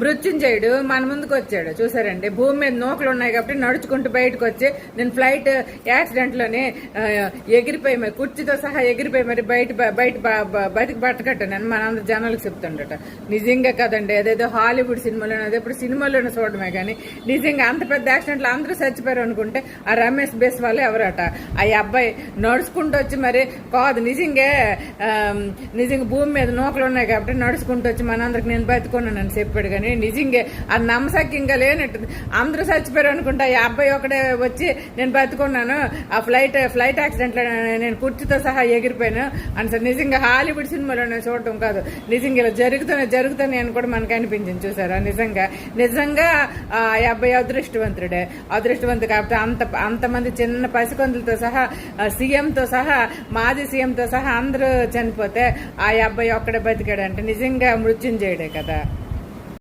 మృత్యుంజయుడు మన ముందుకు వచ్చాడు చూసారండి. భూమి మీద నూకలు ఉన్నాయి కాబట్టి నడుచుకుంటూ బయటకు వచ్చి నేను ఫ్లైట్ యాక్సిడెంట్ లోనే ఎగిరిపోయి మరి కుర్చీతో సహా ఎగిరిపోయి మరి బయటకు బట్టకట్టాను మనందరు జనాలకు చెప్తుండట. నిజంగా కదండి, అదేదో హాలీవుడ్ సినిమాలోనే అదేప్పుడు సినిమాలోనే చూడడమే కానీ నిజంగా అంత పెద్ద యాక్సిడెంట్ లో అందరూ చచ్చిపోయారు అనుకుంటే ఆ రమేష్ బేస్ వాళ్ళు ఎవరట. ఆ అబ్బాయి నడుచుకుంటూ వచ్చి మరి కాదు నిజంగా భూమి మీద నూకలు ఉన్నాయి కాబట్టి నడుచుకుంటూ వచ్చి మనందరికి నేను బతుకున్నానని చెప్పాడు. కానీ నిజంగా అది నమ్మసక్యంగా లేనట్టు అందరూ చచ్చిపోయారు అనుకుంటా. ఆ అబ్బాయి ఒకటే వచ్చి నేను బతుకున్నాను, ఆ ఫ్లైట్ యాక్సిడెంట్ లో నేను కుర్చీతో సహా ఎగిరిపోయాను అని సార్ నిజంగా హాలీవుడ్ సినిమాలో నేను చూడటం కాదు, నిజంగా ఇలా జరుగుతాయి అని కూడా మనకు అనిపించింది. చూసారా, నిజంగా ఆ అబ్బాయి అదృష్టవంతుడు కాబట్టి అంతమంది చిన్న పసికొందులతో సహా సీఎంతో సహా మాజీ సీఎంతో సహా అందరూ చనిపోతే ఆ అబ్బాయి ఒక్కడే బతికాడంటే నిజంగా మృత్యుంజయుడే కదా.